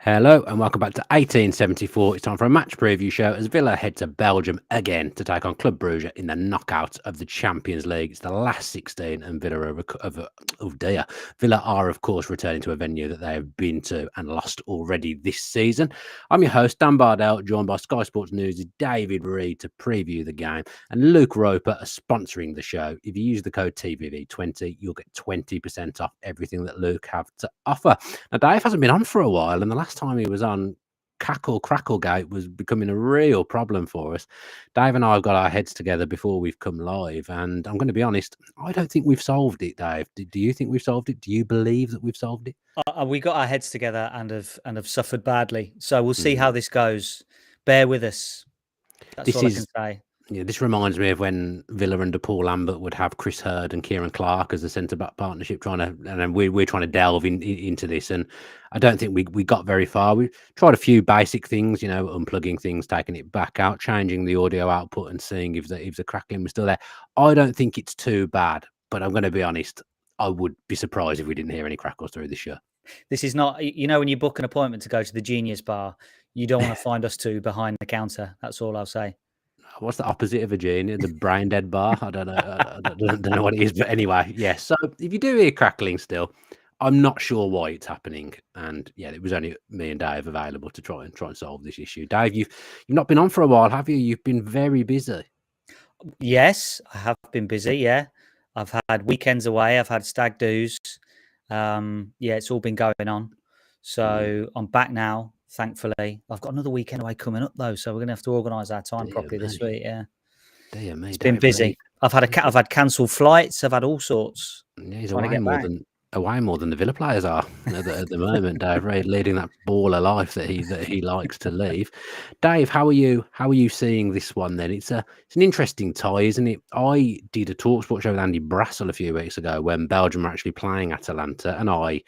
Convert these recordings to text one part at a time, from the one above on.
Hello and welcome back to 1874. It's time for a match preview show as Villa head to Belgium again to take on Club Brugge in the knockout of the Champions League. It's the last 16 and Villa are, of course, returning to a venue that they have been to and lost already this season. I'm your host, Dan Bardell, joined by Sky Sports News' David Reed to preview the game, and Luke Roper are sponsoring the show. If you use the code TVV20, you'll get 20% off everything that Luke have to offer. Now, Dave hasn't been on for a while, and the last time he was on, Cracklegate was becoming a real problem for us. Dave and I have got our heads together before we've come live, and I'm going to be honest, I don't think we've solved it, Dave. Do you think we've solved it? Do you believe that we've solved it? We got our heads together and have suffered badly. So we'll see how this goes. Bear with us. That's all I can say. Yeah, this reminds me of when Villa under Paul Lambert would have Chris Hurd and Kieran Clark as a centre-back partnership, and then we're trying to delve into this, and I don't think we got very far. We tried a few basic things, unplugging things, taking it back out, changing the audio output, and seeing if the crackling was still there. I don't think it's too bad, but I'm going to be honest, I would be surprised if we didn't hear any crackles through this show. This is not, when you book an appointment to go to the Genius Bar, you don't want to find us two behind the counter. That's all I'll say. What's the opposite of a genius? The brain dead bar? I don't know. I don't know what it is, but anyway, yeah. So if you do hear crackling still, I'm not sure why it's happening. And yeah, it was only me and Dave available to try and solve this issue. Dave, you've not been on for a while, have you? You've been very busy. Yes, I have been busy. Yeah, I've had weekends away. I've had stag do's. It's all been going on. So I'm back now. Thankfully, I've got another weekend away coming up though, so we're gonna have to organise our time properly this week. Yeah, dear me, it's been busy. I've had cancelled flights. I've had all sorts. Yeah, he's away more than the Villa players are at the moment. Dave Reid leading that baller life that he likes to leave. Dave, how are you? How are you seeing this one then? It's an interesting tie, isn't it? I did a TalkSport show with Andy Brassel a few weeks ago when Belgium were actually playing Atalanta, and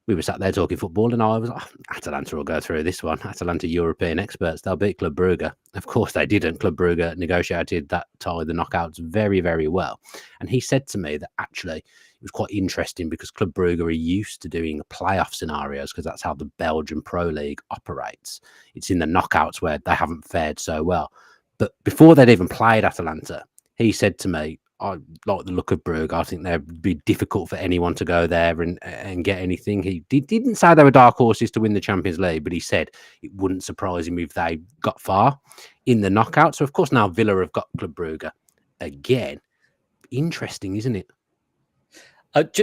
we were sat there talking football, and I was like, Atalanta will go through this one. Atalanta European experts, they'll beat Club Brugge. Of course they didn't. Club Brugge negotiated that tie, the knockouts, very, very well. And he said to me that actually it was quite interesting because Club Brugge are used to doing playoff scenarios because that's how the Belgian Pro League operates. It's in the knockouts where they haven't fared so well. But before they'd even played Atalanta, he said to me, I like the look of Brugge. I think they'd be difficult for anyone to go there and get anything. He didn't say they were dark horses to win the Champions League, but he said it wouldn't surprise him if they got far in the knockout. So, of course, now Villa have got Club Brugge again. Interesting, isn't it?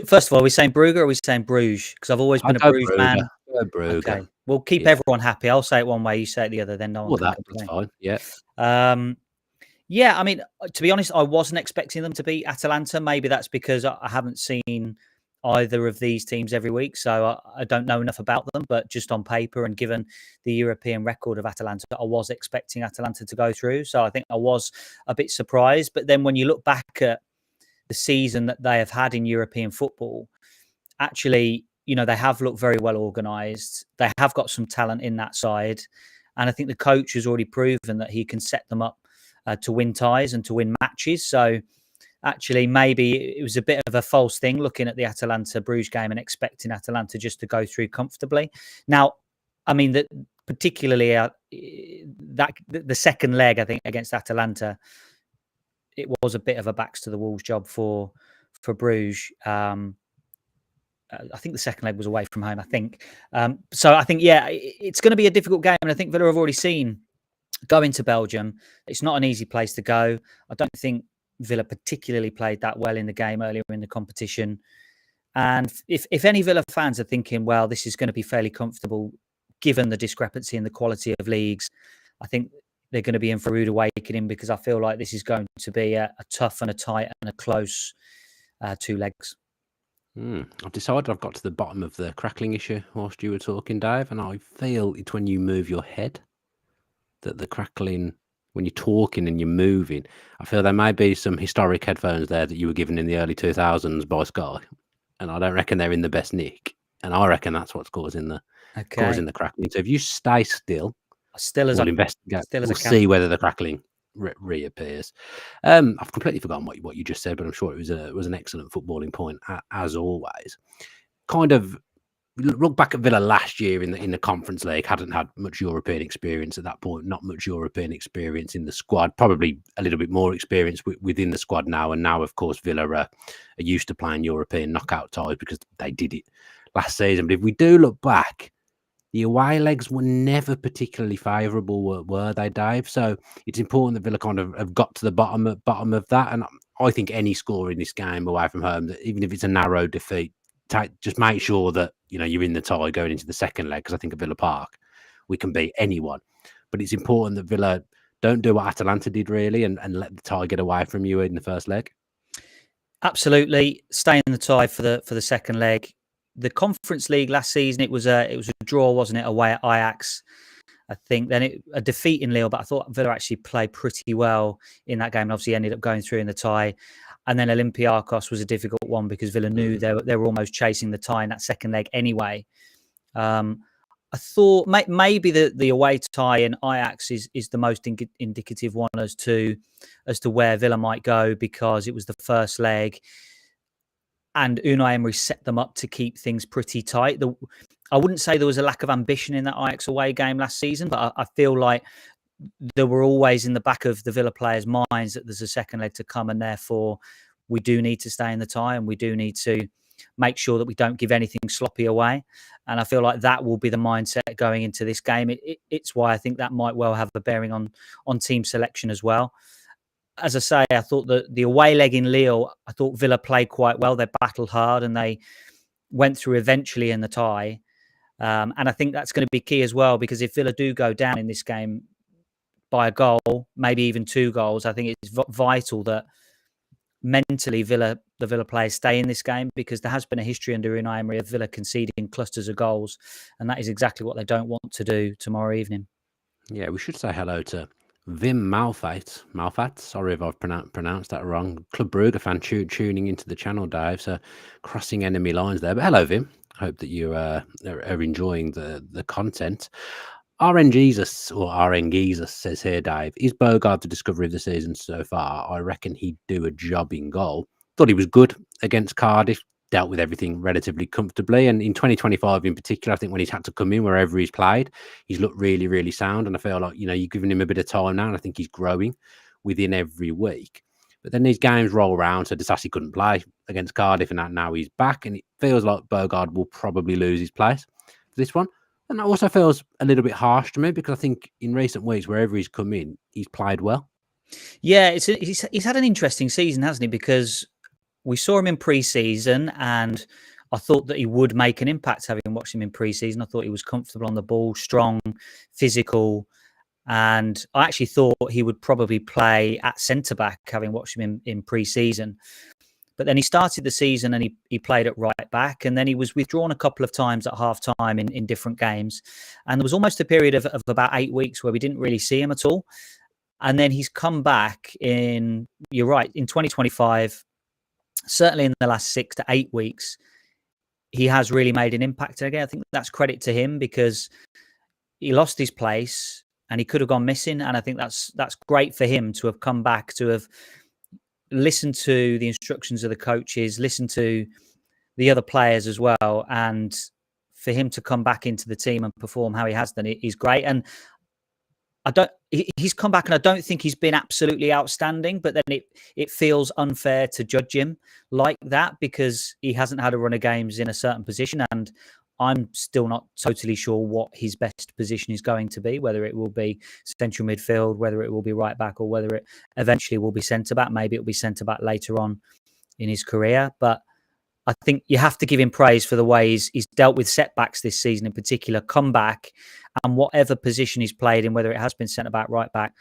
First of all, are we saying Brugge or are we saying Bruges? Because I've always been a Bruges man. Brugge. Okay, we'll keep everyone happy. I'll say it one way, you say it the other, then no one can complain. That's fine, yeah. Yeah, I mean, to be honest, I wasn't expecting them to beat Atalanta. Maybe that's because I haven't seen either of these teams every week, so I don't know enough about them. But just on paper and given the European record of Atalanta, I was expecting Atalanta to go through. So I think I was a bit surprised. But then when you look back at the season that they have had in European football, actually, they have looked very well organised. They have got some talent in that side. And I think the coach has already proven that he can set them up to win ties and to win matches. So actually, maybe it was a bit of a false thing looking at the Atalanta Bruges game and expecting Atalanta just to go through comfortably. Now, I mean, particularly the second leg, I think, against Atalanta, it was a bit of a backs to the walls job for Bruges. I think the second leg was away from home, I think. So I think, it's going to be a difficult game. And I think Villa have already seen going to Belgium, it's not an easy place to go. I don't think Villa particularly played that well in the game earlier in the competition. And if any Villa fans are thinking, well, this is going to be fairly comfortable, given the discrepancy in the quality of leagues, I think they're going to be in for a rude awakening, because I feel like this is going to be a tough and a tight and a close two legs. I've decided I've got to the bottom of the crackling issue whilst you were talking, Dave, and I feel it's when you move your head that the crackling, when you're talking and you're moving, I feel there may be some historic headphones there that you were given in the early 2000s by Sky, and I don't reckon they're in the best nick, and I reckon that's what's causing the crackling. So if you stay still, we'll investigate. We'll see whether the crackling reappears. I've completely forgotten what you just said, but I'm sure it was an excellent footballing point as always. Kind of look back at Villa last year in the Conference League, hadn't had much European experience at that point, not much European experience in the squad, probably a little bit more experience within the squad now. And now, of course, Villa are used to playing European knockout ties because they did it last season. But if we do look back, the away legs were never particularly favourable, were they, Dave? So it's important that Villa kind of have got to the bottom of that. And I think any score in this game away from home, that even if it's a narrow defeat, just make sure that you're in the tie going into the second leg, because I think at Villa Park we can beat anyone. But it's important that Villa don't do what Atalanta did really and let the tie get away from you in the first leg. Absolutely, stay in the tie for the second leg. The Conference League last season, it was a draw, wasn't it, away at Ajax? I think then a defeat in Lille, but I thought Villa actually played pretty well in that game and obviously ended up going through in the tie. And then Olympiacos was a difficult one because Villa knew they were almost chasing the tie in that second leg anyway. I thought maybe the away tie in Ajax is the most indicative one as to where Villa might go, because it was the first leg and Unai Emery set them up to keep things pretty tight. I wouldn't say there was a lack of ambition in that Ajax away game last season, but I feel like there were always in the back of the Villa players' minds that there's a second leg to come, and therefore we do need to stay in the tie and we do need to make sure that we don't give anything sloppy away. And I feel like that will be the mindset going into this game. It's why I think that might well have a bearing on team selection as well. As I say, I thought that the away leg in Lille, I thought Villa played quite well. They battled hard and they went through eventually in the tie. And I think that's going to be key as well, because if Villa do go down in this game by a goal, maybe even 2 goals, I think it's vital that mentally the Villa players stay in this game, because there has been a history under Unai Emery of Villa conceding clusters of goals, and that is exactly what they don't want to do tomorrow evening. Yeah, we should say hello to Vim Malfat. Sorry if I've pronounced that wrong. Club Brugge fan tuning into the channel, Dave. So crossing enemy lines there. But hello, Vim. Hope that you are enjoying the content. RN Jesus says here, Dave, is Bogarde the discovery of the season so far? I reckon he'd do a job in goal. Thought he was good against Cardiff, dealt with everything relatively comfortably. And in 2025 in particular, I think when he's had to come in wherever he's played, he's looked really, really sound. And I feel like, you're giving him a bit of time now, and I think he's growing within every week. But then these games roll around, so Disasi couldn't play against Cardiff, and now he's back, and it feels like Bogarde will probably lose his place for this one. And that also feels a little bit harsh to me, because I think in recent weeks, wherever he's come in, he's played well. Yeah, he's had an interesting season, hasn't he? Because we saw him in pre-season, and I thought that he would make an impact having watched him in pre-season. I thought he was comfortable on the ball, strong, physical, and I actually thought he would probably play at centre-back having watched him in pre-season. But then he started the season and he played at right back, and then he was withdrawn a couple of times at half-time in different games. And there was almost a period of about 8 weeks where we didn't really see him at all. And then he's come back you're right, in 2025, certainly in the last 6 to 8 weeks, he has really made an impact again. I think that's credit to him, because he lost his place and he could have gone missing. And I think that's great for him to have come back, to have listened to the instructions of the coaches, listened to the other players as well. And for him to come back into the team and perform how he has done, it is great. And he's come back, and I don't think he's been absolutely outstanding, but then it feels unfair to judge him like that, because he hasn't had a run of games in a certain position, and I'm still not totally sure what his best position is going to be, whether it will be central midfield, whether it will be right back, or whether it eventually will be centre back. Maybe it'll be centre back later on in his career, but I think you have to give him praise for the way he's dealt with setbacks this season in particular, come back, and whatever position he's played in, whether it has been centre back, right back,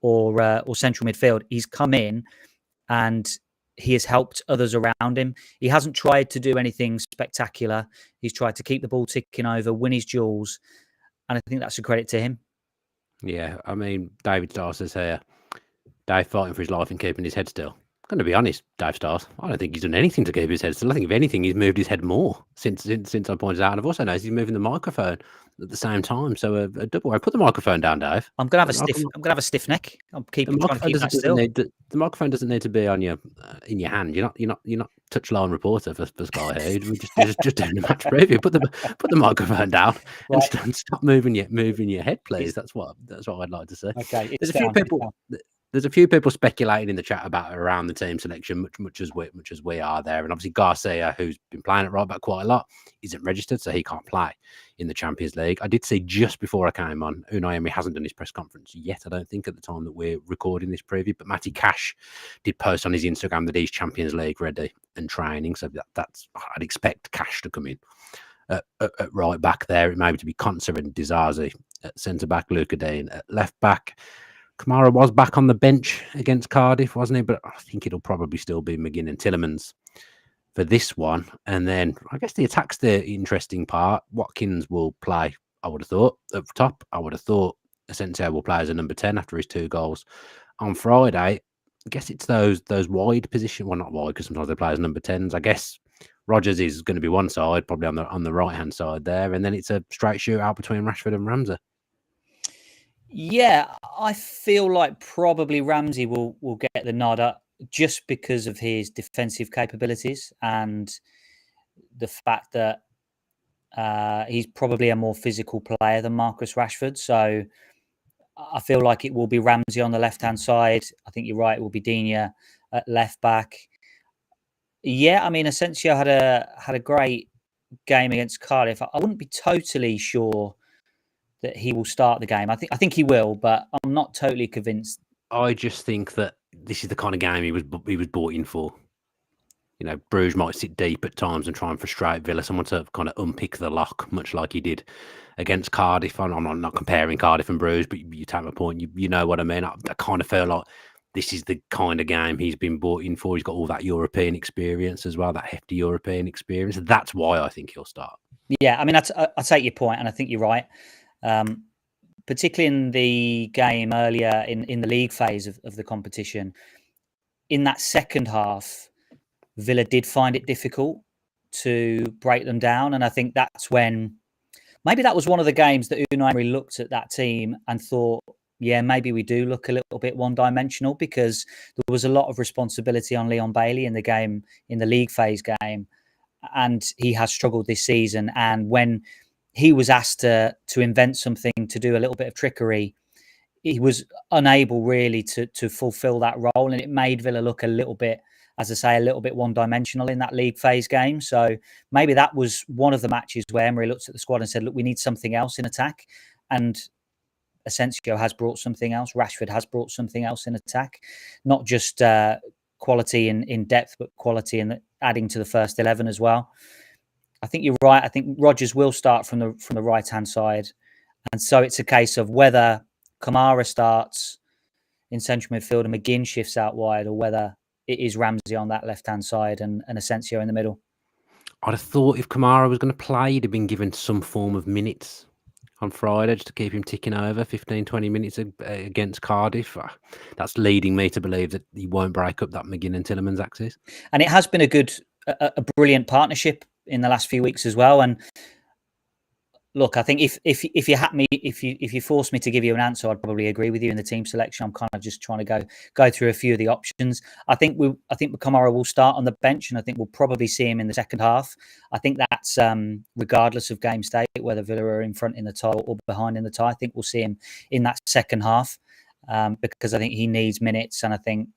or central midfield, he's come in and he has helped others around him. He hasn't tried to do anything spectacular. He's tried to keep the ball ticking over, win his duels, and I think that's a credit to him. Yeah, I mean, David Starr says here, Dave fighting for his life and keeping his head still. going to be honest, Dave Stars, I don't think he's done anything to keep his head still. I think if anything, he's moved his head more since I pointed out. And I've also noticed he's moving the microphone at the same time. So a double. Put the microphone down, Dave. I'm gonna have a stiff neck. I'm trying to keep that still. The microphone doesn't need to be on your in your hand. You're not touchline reporter for Sky here. You're just doing a match preview. Put the microphone down and stop moving your head, please. That's what I'd like to say. Okay, there's a few people. There's a few people speculating in the chat about around the team selection, much as we are there. And obviously Garcia, who's been playing at right back quite a lot, isn't registered, so he can't play in the Champions League. I did see just before I came on, Unai Emery hasn't done his press conference yet, I don't think, at the time that we're recording this preview. But Matty Cash did post on his Instagram that he's Champions League ready and training. So that's I'd expect Cash to come in at right back there. It may be to be Konsa and Dizazi at centre back, Luka Dean at left back. Kamara was back on the bench against Cardiff, wasn't he? But I think it'll probably still be McGinn and Tielemans for this one. And then I guess the attack's the interesting part. Watkins will play, I would have thought, up top. I would have thought Asensio will play as a number 10 after his 2 goals on Friday. I guess it's those wide position. Well, not wide, because sometimes they play as number 10s. I guess Rodgers is going to be one side, probably on the right-hand side there. And then it's a straight shootout between Rashford and Ramsey. Yeah, I feel like probably Ramsey will get the nod up just because of his defensive capabilities and the fact that he's probably a more physical player than Marcus Rashford. So I feel like it will be Ramsey on the left-hand side. I think you're right. It will be Digne at left back. Yeah, I mean, Asensio had a great game against Cardiff. I wouldn't be totally sure that he will start the game. I think he will, but I'm not totally convinced. I just think that this is the kind of game he was brought in for. You know, Bruges might sit deep at times and try and frustrate Villa. Someone to kind of unpick the lock, much like he did against Cardiff. I'm not comparing Cardiff and Bruges, but you take my point. You know what I mean. I kind of feel like this is the kind of game he's been brought in for. He's got all that European experience as well, that hefty European experience. That's why I think he'll start. Yeah, I mean, I take your point, and I think you're right. Particularly in the game earlier in the league phase of the competition, in that second half, Villa did find it difficult to break them down. And I think that's when maybe that was one of the games that Unai Emery looked at that team and thought, yeah, maybe we do look a little bit one-dimensional, because there was a lot of responsibility on Leon Bailey in the game, in the league phase game. And he has struggled this season. And when he was asked to invent something, to do a little bit of trickery, he was unable really to fulfill that role. And it made Villa look a little bit, as I say, a little bit one-dimensional in that league phase game. So maybe that was one of the matches where Emery looked at the squad and said, look, we need something else in attack. And Asensio has brought something else. Rashford has brought something else in attack. Not just quality in depth, but quality in adding to the first 11 as well. I think you're right. I think Rodgers will start from the right-hand side. And so it's a case of whether Kamara starts in central midfield and McGinn shifts out wide, or whether it is Ramsey on that left-hand side and Asensio in the middle. I'd have thought if Kamara was going to play, he'd have been given some form of minutes on Friday just to keep him ticking over 15, 20 minutes against Cardiff. That's leading me to believe that he won't break up that McGinn and Tielemans axis. And it has been a brilliant partnership in the last few weeks as well. And look, I think if you force me to give you an answer, I'd probably agree with you in the team selection. I'm kind of just trying to go through a few of the options. I think Kamara will start on the bench, and I think we'll probably see him in the second half. I think that's regardless of game state, whether Villa are in front in the tie or behind in the tie. I think we'll see him in that second half because I think he needs minutes, and I think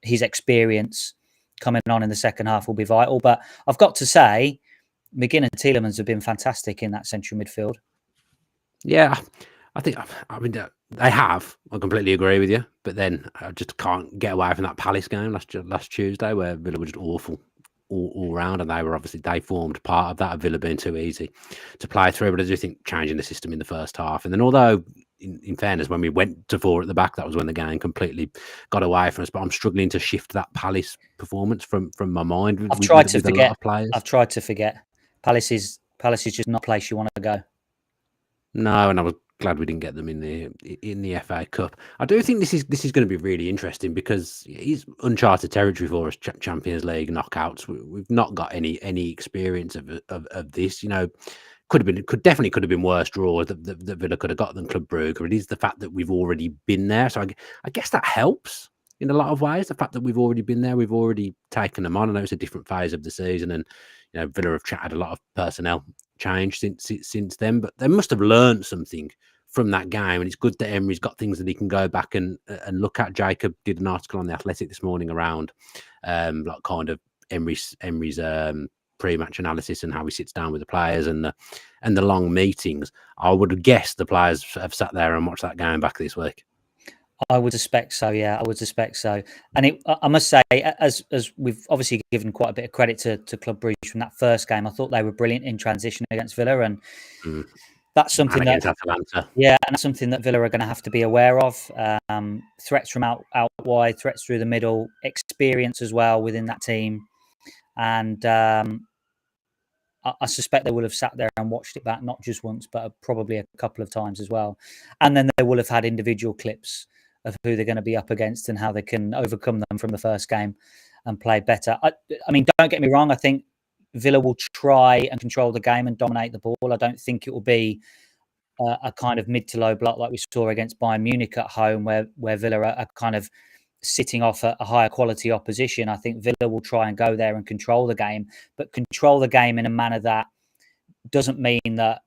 his experience coming on in the second half will be vital. But I've got to say, McGinn and Tielemans have been fantastic in that central midfield. Yeah, I mean, they have. I completely agree with you. But then I just can't get away from that Palace game last Tuesday, where Villa were just awful all round, and they formed part of that, of Villa being too easy to play through. But I do think changing the system in the first half, and then although in fairness, when we went to 4 at the back, that was when the game completely got away from us. But I'm struggling to shift that Palace performance from my mind. I've tried to forget. Palace is just not a place you want to go. No, and I was glad we didn't get them in the FA Cup. I do think this is going to be really interesting because it's uncharted territory for us. Champions League knockouts. We've not got any experience of this. You know, could have been worse draws that Villa could have got than Club Brugge. It is the fact that we've already been there. So I guess that helps in a lot of ways. The fact that we've already been there, we've already taken them on. I know it's a different phase of the season, and you know Villa have had a lot of personnel change since then, but they must have learned something from that game, and it's good that Emery's got things that he can go back and look at. Jacob did an article on The Athletic this morning around like kind of Emery's pre-match analysis and how he sits down with the players and the long meetings. I would have guessed the players have sat there and watched that game back this week. I would suspect so. Yeah, I would suspect so. And I must say, as we've obviously given quite a bit of credit to Club Brugge from that first game, I thought they were brilliant in transition against Villa, and that's something that Atalanta. Yeah, and that's something that Villa are going to have to be aware of. Threats from out wide, threats through the middle, experience as well within that team, and I suspect they will have sat there and watched it back not just once, but probably a couple of times as well. And then they will have had individual clips of who they're going to be up against and how they can overcome them from the first game and play better. I mean, don't get me wrong. I think Villa will try and control the game and dominate the ball. I don't think it will be a kind of mid to low block like we saw against Bayern Munich at home, where Villa are kind of sitting off a higher quality opposition. I think Villa will try and go there and control the game, but control the game in a manner that doesn't mean that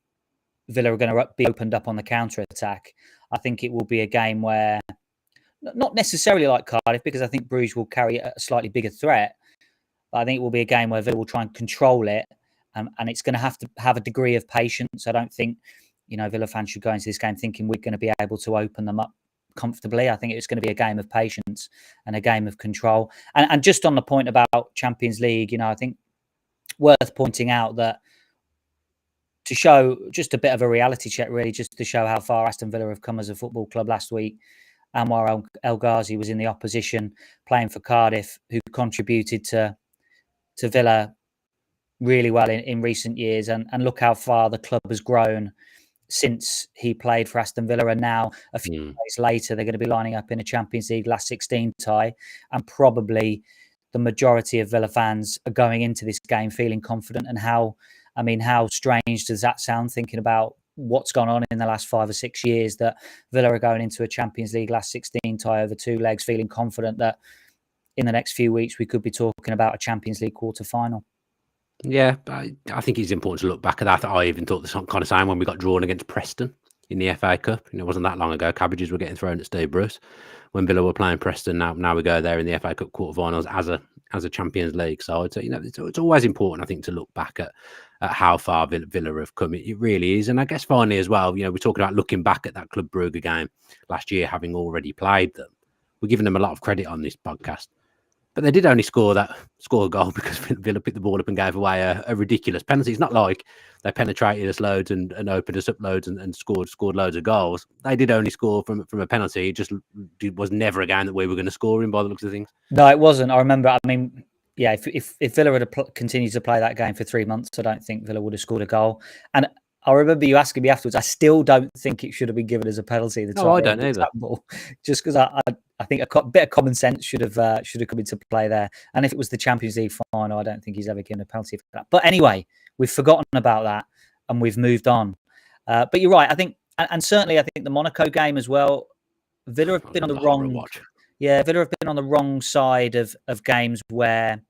Villa are going to be opened up on the counter attack. I think it will be a game where, not necessarily like Cardiff, because I think Bruges will carry a slightly bigger threat, but I think it will be a game where Villa will try and control it, and it's going to have a degree of patience. I don't think Villa fans should go into this game thinking we're going to be able to open them up comfortably. I think it's going to be a game of patience and a game of control. And just on the point about Champions League, I think worth pointing out that to show just a bit of a reality check, really, just to show how far Aston Villa have come as a football club last week, Anwar El Ghazi was in the opposition playing for Cardiff, who contributed to Villa really well in recent years. And look how far the club has grown since he played for Aston Villa, and now a few days later they're going to be lining up in a Champions League last 16 tie, and probably the majority of Villa fans are going into this game feeling confident. And how strange does that sound, thinking about what's gone on in the last 5 or 6 years, that Villa are going into a Champions League last 16 tie over 2 legs, feeling confident that in the next few weeks we could be talking about a Champions League quarter final. Yeah, I think it's important to look back at that. I even thought the kind of same when we got drawn against Preston in the FA Cup. It wasn't that long ago. Cabbages were getting thrown at Steve Bruce when Villa were playing Preston. Now we go there in the FA Cup quarterfinals as a Champions League side. So it's always important, I think, to look back at how far Villa have come. It really is. And I guess finally as well, we're talking about looking back at that Club Brugge game last year, having already played them. We're giving them a lot of credit on this podcast. But they did only score a goal because Villa picked the ball up and gave away a ridiculous penalty. It's not like they penetrated us loads and opened us up loads and scored loads of goals. They did only score from a penalty. It just was never a game that we were going to score in, by the looks of things. No, it wasn't. I remember. If Villa had continued to play that game for 3 months, I don't think Villa would have scored a goal. And I remember you asking me afterwards. I still don't think it should have been given as a penalty. No, I don't either. Just because I think a bit of common sense should have come into play there. And if it was the Champions League final, I don't think he's ever given a penalty for that. But anyway, we've forgotten about that and we've moved on. But you're right. I think, and certainly, I think the Monaco game as well. Villa have been on the wrong. Yeah, Villa have been on the wrong side of games where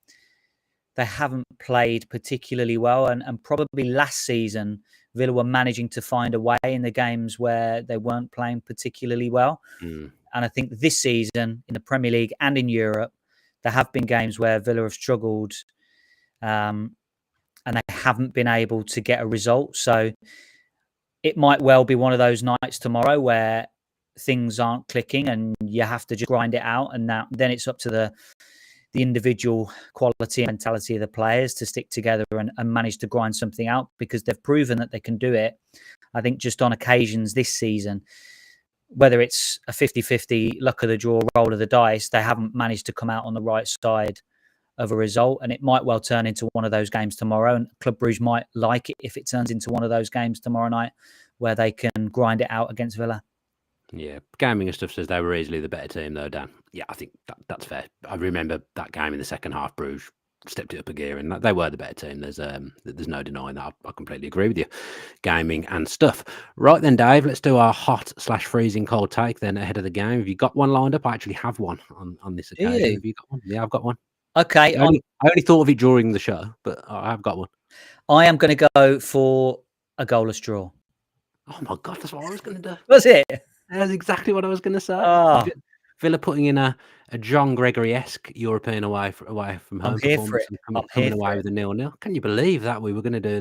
they haven't played particularly well, and probably last season Villa were managing to find a way in the games where they weren't playing particularly well. And I think this season in the Premier League and in Europe, there have been games where Villa have struggled and they haven't been able to get a result. So it might well be one of those nights tomorrow where things aren't clicking and you have to just grind it out. And then it's up to the individual quality and mentality of the players to stick together and manage to grind something out, because they've proven that they can do it. I think just on occasions this season, whether it's a 50-50 luck of the draw, roll of the dice, they haven't managed to come out on the right side of a result, and it might well turn into one of those games tomorrow. And Club Brugge might like it if it turns into one of those games tomorrow night where they can grind it out against Villa. Yeah, gaming and stuff says they were easily the better team, though, Dan. Yeah, I think that's fair. I remember that game in the second half. Bruges stepped it up a gear, and they were the better team. There's no denying that. I completely agree with you. Gaming and stuff. Right then, Dave, let's do our hot/freezing cold take then ahead of the game. Have you got one lined up? I actually have one on this Do occasion. you? Have you got one? Yeah, I've got one. Okay, I only thought of it during the show, but I have got one. I am going to go for a goalless draw. Oh my god, that's what I was going to do. Was it? That's exactly what I was going to say. Oh, Villa putting in a John Gregory-esque European away from I'm home here for performance it. and I'm coming here for away it. with a 0-0. Can you believe that we were going to do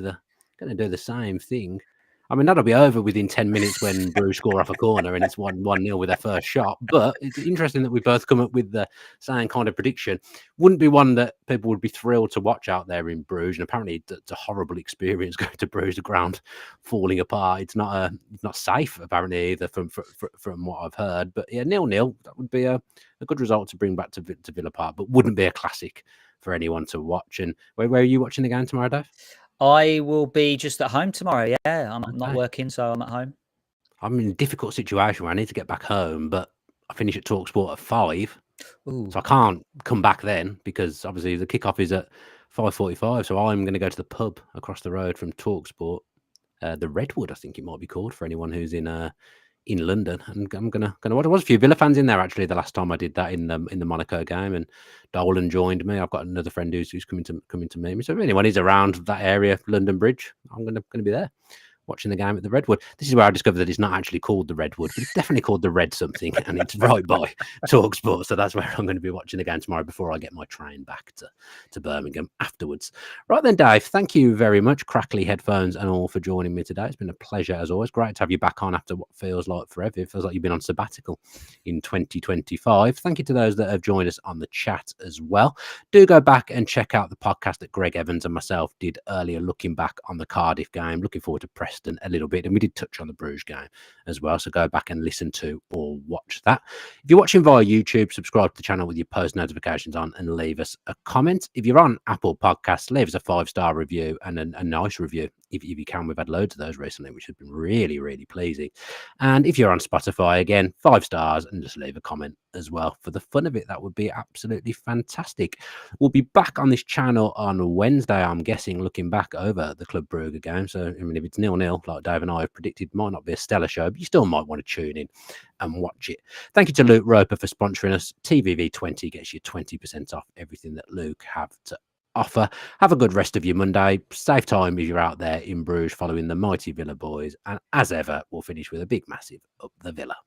the same thing? I mean, that'll be over within 10 minutes when Bruges score off a corner and it's 1-0 with their first shot. But it's interesting that we both come up with the same kind of prediction. Wouldn't be one that people would be thrilled to watch out there in Bruges. And apparently, it's a horrible experience going to Bruges, the ground falling apart. It's not safe apparently either from what I've heard. But yeah, 0-0, that would be a good result to bring back to Villa Park, but wouldn't be a classic for anyone to watch. And where are you watching the game tomorrow, Dave? I will be just at home tomorrow. Yeah, I'm not Okay. working, so I'm at home. I'm in a difficult situation where I need to get back home, but I finish at TalkSport at 5, Ooh, so I can't come back then because obviously the kickoff is at 5:45. So I'm going to go to the pub across the road from TalkSport, the Redwood, I think it might be called for anyone who's in London, and I'm gonna watch. There was a few Villa fans in there actually the last time I did that in the Monaco game, and Dolan joined me. I've got another friend who's coming to meet me. So if anyone is around that area, London Bridge, I'm gonna be there watching the game at the Redwood. This is where I discovered that it's not actually called the Redwood, but it's definitely called the Red something, and it's right by TalkSport. So that's where I'm going to be watching the game tomorrow before I get my train back to Birmingham afterwards. Right then, Dave, thank you very much, crackly headphones and all, for joining me today. It's been a pleasure as always. Great to have you back on after what feels like forever. It feels like you've been on sabbatical in 2025. Thank you to those that have joined us on the chat as well. Do go back and check out the podcast that Greg Evans and myself did earlier, looking back on the Cardiff game. Looking forward to Preston a little bit, and we did touch on the Bruges game as well, so go back and listen to or watch that. If you're watching via YouTube, subscribe to the channel with your post notifications on and leave us a comment. If you're on Apple Podcasts, leave us a 5-star review and a nice review if you can. We've had loads of those recently, which has been really, really pleasing. And if you're on Spotify, again, 5 stars and just leave a comment as well for the fun of it. That would be absolutely fantastic. We'll be back on this channel on Wednesday, I'm guessing, looking back over the Club Brugge game. So I mean, if it's 0-0 like Dave and I have predicted, might not be a stellar show, but you still might want to tune in and watch it. Thank you to Luke Roper for sponsoring us. TVV20 gets you 20% off everything that Luke have to offer. Have a good rest of your Monday. Safe time if you're out there in Bruges following the mighty Villa boys. And as ever, we'll finish with a big massive up the Villa.